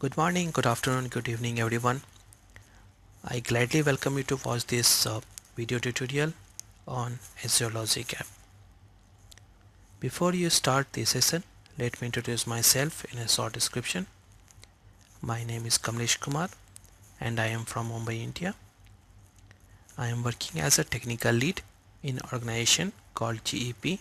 Good morning, good afternoon, good evening everyone. I gladly welcome you to watch this video tutorial on Azure Logic App. Before you start the session, let me introduce myself in a short description. My name is Kamlesh Kumar and I am from Mumbai, India. I am working as a technical lead in an organization called GEP,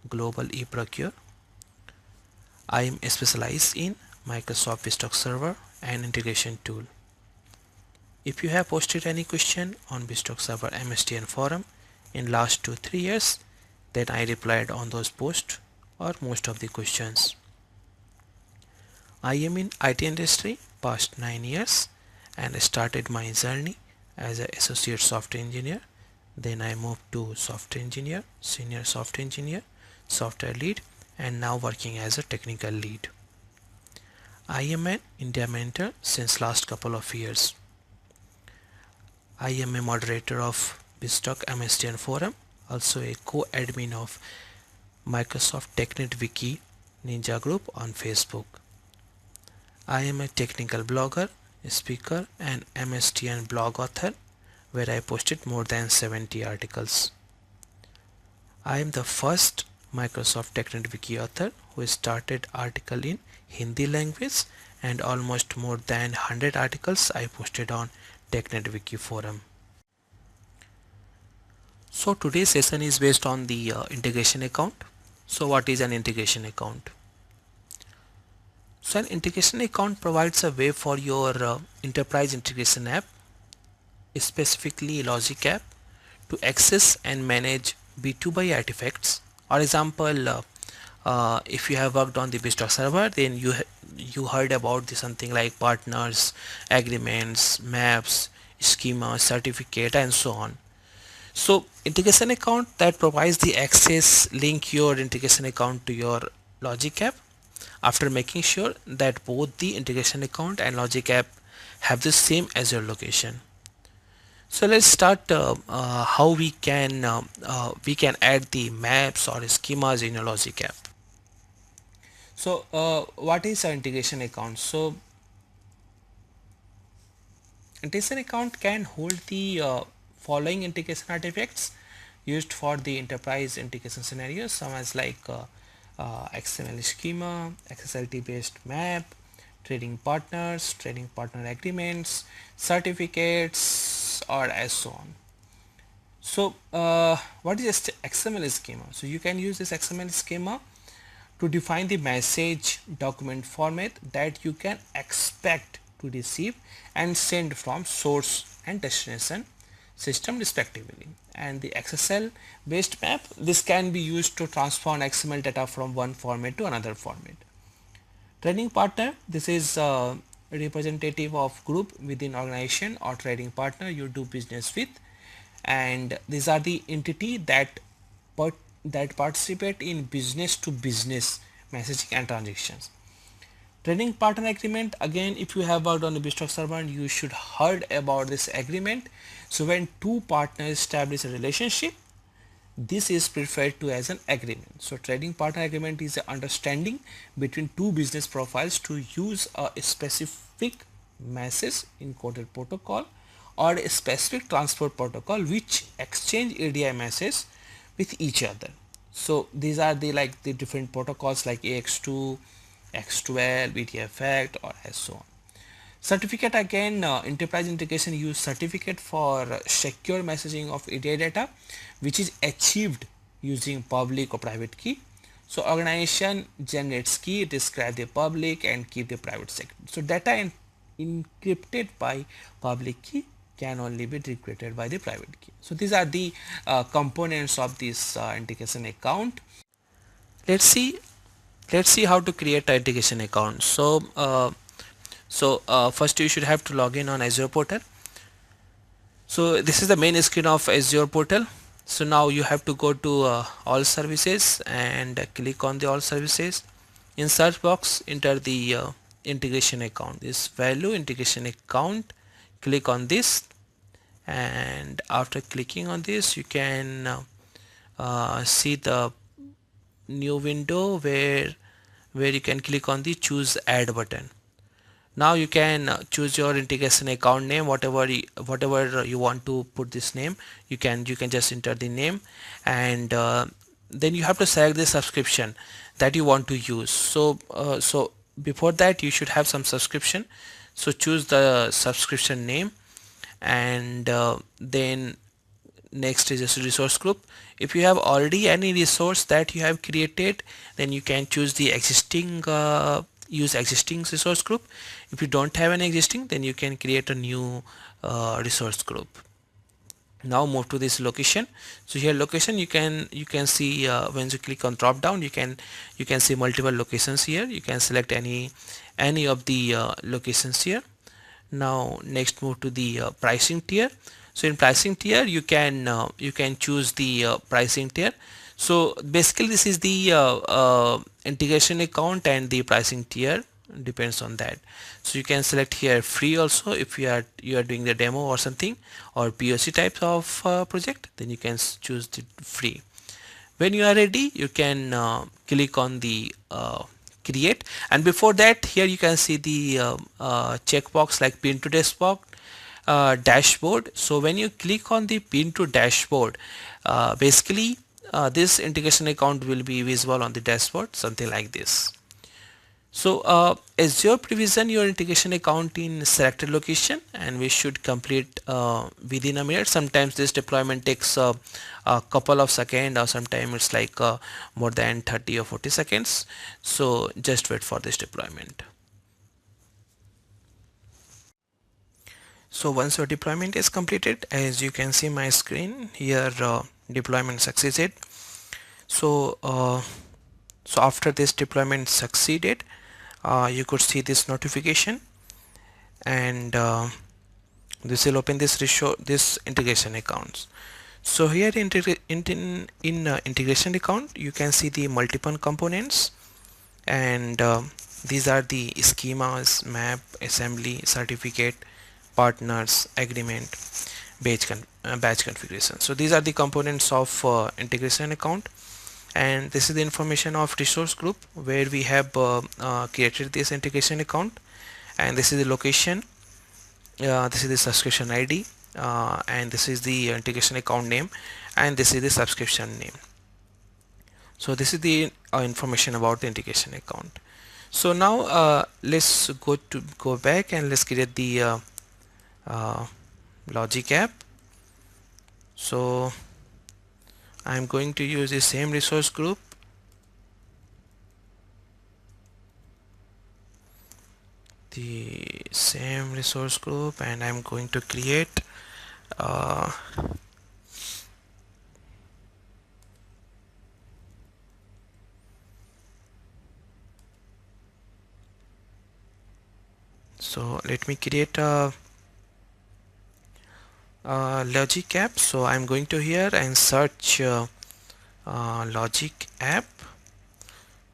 Global eProcure. I am specialized in Microsoft Stock Server and integration tool. If you have posted any question on Bistock Server MSTN forum in last 2-3 years, then I replied on those posts or most of the questions. I am in IT industry past 9 years and started my journey as an associate software engineer. Then I moved to software engineer, senior software engineer, software lead, and now working as a technical lead. I am an India mentor since last couple of years. I am a moderator of Bistock MSTN forum, also a co-admin of Microsoft TechNet Wiki Ninja group on Facebook. I am a technical blogger, speaker and MSTN blog author where I posted more than 70 articles. I am the first Microsoft TechNet Wiki author who started article in Hindi language and almost more than 100 articles I posted on TechNet Wiki forum. So today's session is based on the integration account. So what is an integration account? So an integration account provides a way for your enterprise integration app, specifically Logic app, to access and manage B2B artifacts. For example, if you have worked on the Bistock server, then you heard about something like partners, agreements, maps, schema, certificate, and so on. So integration account that provides the access link your integration account to your Logic app after making sure that both the integration account and Logic app have the same Azure location. So let's start how we can add the maps or schemas in your Logic app. So what is an integration account? So integration account can hold the following integration artifacts used for the enterprise integration scenarios, some as like XML schema, XSLT based map, trading partners, trading partner agreements, certificates, or as so on. So what is XML schema? So you can use this XML schema to define the message document format that you can expect to receive and send from source and destination system respectively. And the XSL based map, this can be used to transform XML data from one format to another format. Trading partner, this is a representative of group within organization or trading partner you do business with, and these are the entity that participate in business to business messaging and transactions. Trading partner agreement, again, if you have worked on the Bistock server, you should heard about this agreement. So when two partners establish a relationship, this is referred to as an agreement. So trading partner agreement is an understanding between two business profiles to use a specific message encoded protocol or a specific transport protocol which exchange ADI message with each other. So these are the different protocols like AX2, X12, BTFACT, or as so on. Certificate, again, enterprise integration use certificate for secure messaging of ADI data which is achieved using public or private key. So organization generates key, describe the public and keep the private secret. So data encrypted by public key can only be decrypted by the private key. So these are the components of this integration account. Let's see how to create an integration account. So first you should have to log in on Azure portal. So this is the main screen of Azure portal. So now you have to go to all services and click on the all services. In search box, enter the integration account, this value integration account, click on this, and after clicking on this you can see the new window where you can click on the choose add button. Now you can choose your integration account name, whatever you want to put this name. You can just enter the name, and then you have to select the subscription that you want to use. So before that you should have some subscription, so choose the subscription name, and then next is a resource group. If you have already any resource that you have created, then you can choose the existing use existing resource group. If you don't have an existing, then you can create a new resource group. Now move to this location. So here location, you can see when you click on drop down, you can see multiple locations here. You can select any of the locations here. Now next move to the pricing tier. So in pricing tier you can choose the pricing tier. So basically this is the integration account, and the pricing tier depends on that. So you can select here free also if you are doing the demo or something, or POC types of project, then you can choose the free. When you are ready, you can click on the create, and before that here you can see the checkbox like pin to desktop, dashboard. So when you click on the pin to dashboard, basically this integration account will be visible on the dashboard, something like this. So Azure provision your integration account in selected location, and we should complete within a minute. Sometimes this deployment takes a couple of seconds, or sometimes it's like more than 30 or 40 seconds. So just wait for this deployment. So once your deployment is completed, as you can see my screen here, deployment succeeded. So after this deployment succeeded, you could see this notification, and this will open this integration accounts. So here in integration account, you can see the multiple components, and these are the schemas, map, assembly, certificate, partners, agreement, batch configuration. So these are the components of integration account, and this is the information of resource group where we have created this integration account, and this is the location, this is the subscription ID, and this is the integration account name, and this is the subscription name. So this is the information about the integration account. So now let's go back and let's create the logic app. So I'm going to use the same resource group, and I'm going to create so let me create a logic app. So I'm going to here and search logic app.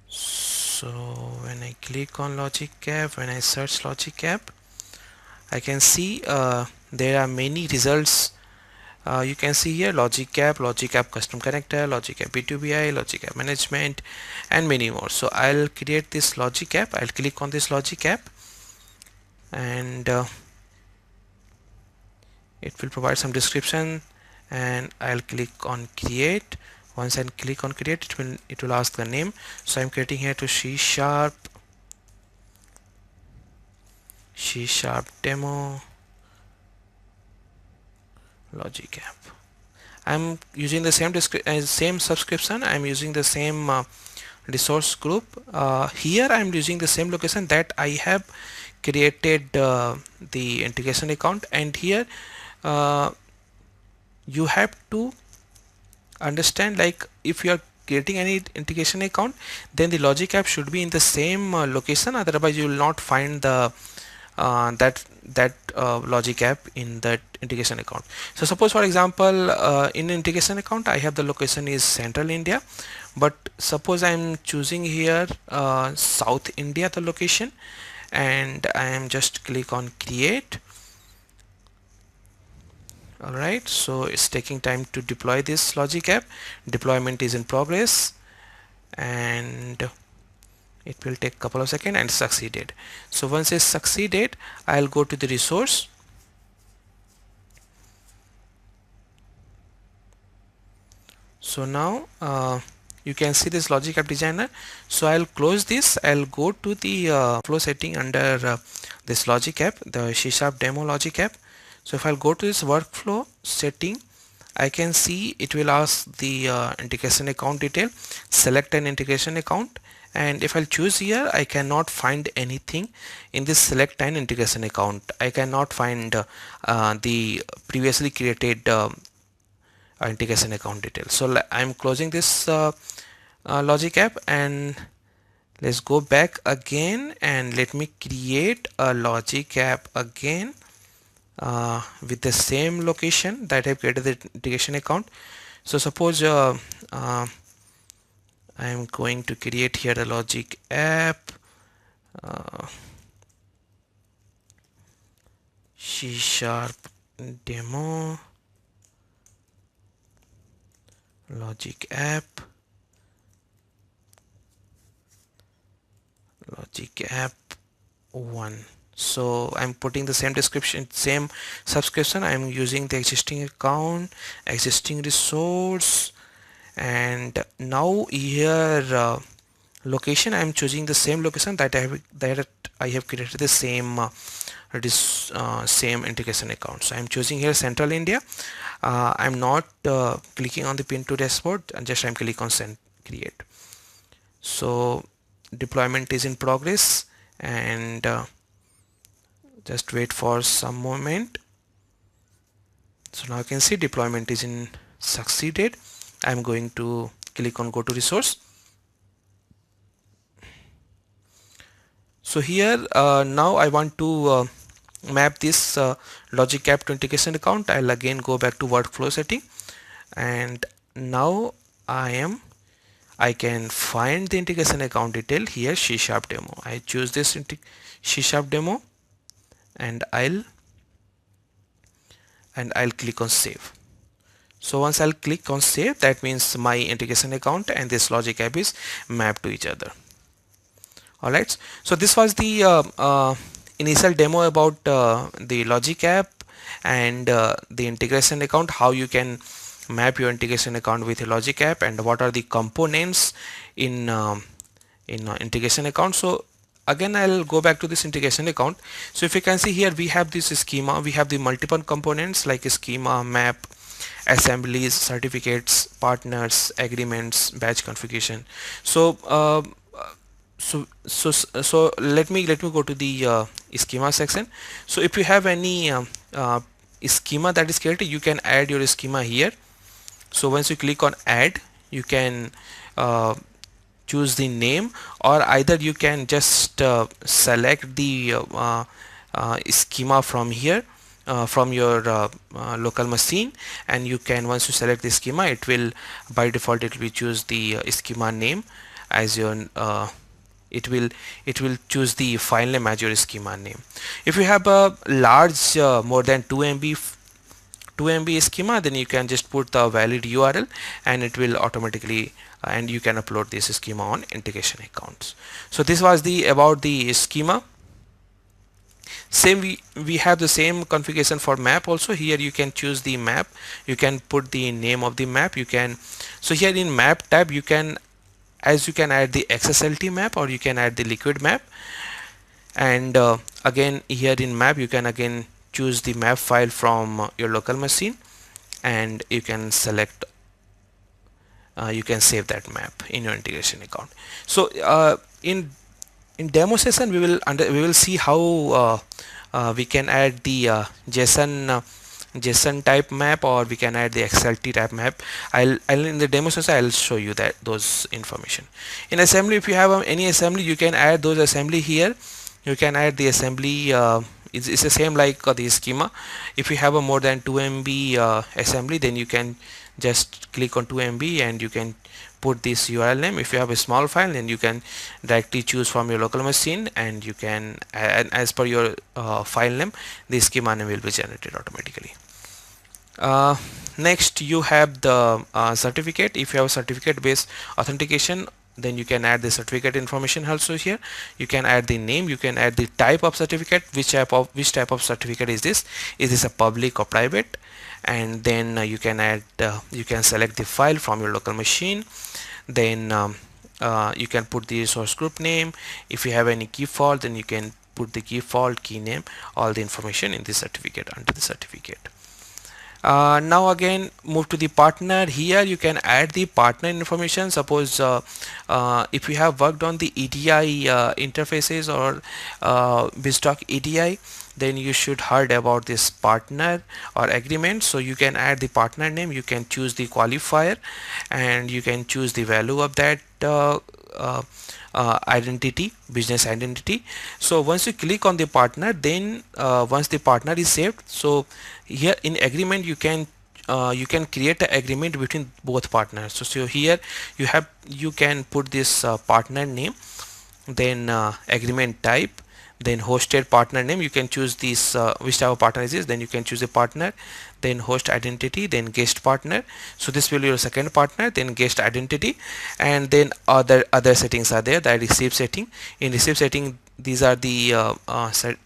So when I click on logic app, when I search logic app, I can see there are many results. You can see here logic app custom connector, logic app B2BI, logic app management, and many more. So I'll create this logic app. I'll click on this logic app, and it will provide some description, and I'll click on create. Once I click on create, it will ask the name. So I'm creating here to C# demo logic app. I'm using the same subscription. I'm using the same resource group. Here I'm using the same location that I have created the integration account, and here you have to understand, like if you are creating any integration account, then the logic app should be in the same location, otherwise you will not find the that logic app in that integration account. So suppose for example in integration account I have the location is Central India, but suppose I'm choosing here South India the location, and I am just click on create. Alright, so it's taking time to deploy this logic app. Deployment is in progress, and It will take a couple of seconds and succeeded. So once it's succeeded, I'll go to the resource. So now you can see this logic app designer. So I'll close this. I'll go to the flow setting under this logic app, the C# demo logic app. So if I'll go to this workflow setting, I can see it will ask the integration account detail, select an integration account, and if I'll choose here, I cannot find anything in this select an integration account. I cannot find the previously created integration account details. So I'm closing this logic app, and let's go back again and let me create a logic app again with the same location that I've created the integration account. So suppose I'm going to create here a logic app, C# demo logic app, logic app 1. So I'm putting the same description, same subscription. I'm using the existing account, existing resource, and now here location, I'm choosing the same location that I have created the same same integration account. So I'm choosing here Central India. I'm not clicking on the pin to dashboard, and just I'm click on send create. So deployment is in progress, and just wait for some moment. So now you can see deployment is in succeeded. I'm going to click on go to resource. So here now I want to map this logic app to integration account. I'll again go back to workflow setting, and now I can find the integration account detail here, C# demo. I choose this C# demo, and I'll click on save. So once I'll click on save, that means my integration account and this logic app is mapped to each other. Alright, so this was the initial demo about the logic app and the integration account, how you can map your integration account with a logic app, and what are the components in integration account. So again, I'll go back to this integration account. So if you can see here, we have this schema, we have the multiple components like schema, map, assemblies, certificates, partners, agreements, batch configuration. So so let me go to the schema section. So if you have any schema that is created, you can add your schema here. So once you click on add, you can choose the name, or either you can just select the schema from here from your local machine, and you can, once you select the schema, it will by default it will choose the schema name as your it will choose the file name as your schema name. If you have a large more than 2 MB schema, then you can just put the valid URL and it will automatically and you can upload this schema on integration accounts. So this was the about the schema. Same we have the same configuration for map also. Here you can choose the map, you can put the name of the map, you can, so here in map tab you can add the XSLT map, or you can add the liquid map, and again here in map you can again choose the map file from your local machine, and you can select you can save that map in your integration account. So in demo session we will see how we can add the JSON type map, or we can add the XLT type map. I'll in the demo session I'll show you that those information. In assembly, if you have any assembly, you can add those assembly here. You can add the assembly. It's the same like the schema. If you have a more than 2 MB assembly, then you can just click on 2 MB and you can put this URL name. If you have a small file, then you can directly choose from your local machine, and you can add, as per your file name, the schema name will be generated automatically. Next you have the certificate. If you have a certificate based authentication, then you can add the certificate information also here. You can add the name, you can add the type of certificate, which type of certificate is this. Is this a public or private? And then you can add you can select the file from your local machine. Then you can put the source group name. If you have any key fault, then you can put the key fault, key name, all the information in the certificate, under the certificate. Now again, move to the partner. Here you can add the partner information. Suppose if you have worked on the EDI interfaces or BizTalk EDI, then you should heard about this partner or agreement. So you can add the partner name, you can choose the qualifier, and you can choose the value of that identity, business identity. So once you click on the partner, then once the partner is saved, so here in agreement you can create an agreement between both partners. So here you can put this partner name, then agreement type, then hosted partner name. You can choose this which type of partner is this, then you can choose a partner, then host identity, then guest partner. So this will be your second partner, then guest identity, and then other settings are there. The receive setting. In receive setting, these are the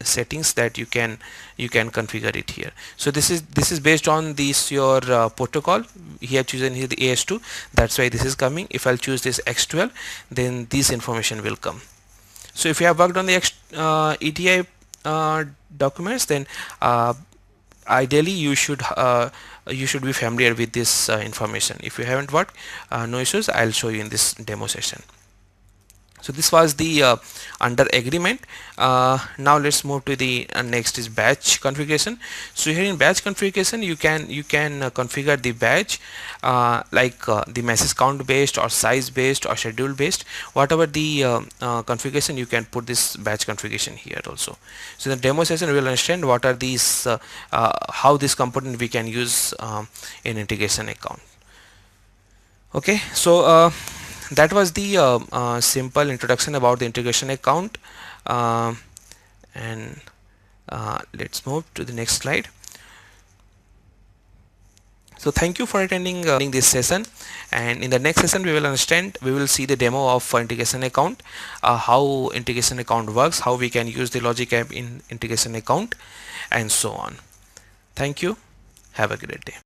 settings that you can configure it here. So this is based on this your protocol. Here chosen here the AS2, that's why this is coming. If I'll choose this X12, then this information will come. So if you have worked on the EDI documents, then ideally you should be familiar with this information. If you haven't worked, no issues, I'll show you in this demo session. So this was the under agreement. Now let's move to the next is batch configuration. So here in batch configuration, you can configure the batch like the message count based or size based or schedule based, whatever the configuration, you can put this batch configuration here also. So in the demo session we will understand what are these how this component we can use in integration account. Okay, so that was the simple introduction about the integration account, and let's move to the next slide. So thank you for attending this session, and in the next session we will see the demo of integration account, how integration account works, how we can use the logic app in integration account, and so on. Thank you. Have a great day.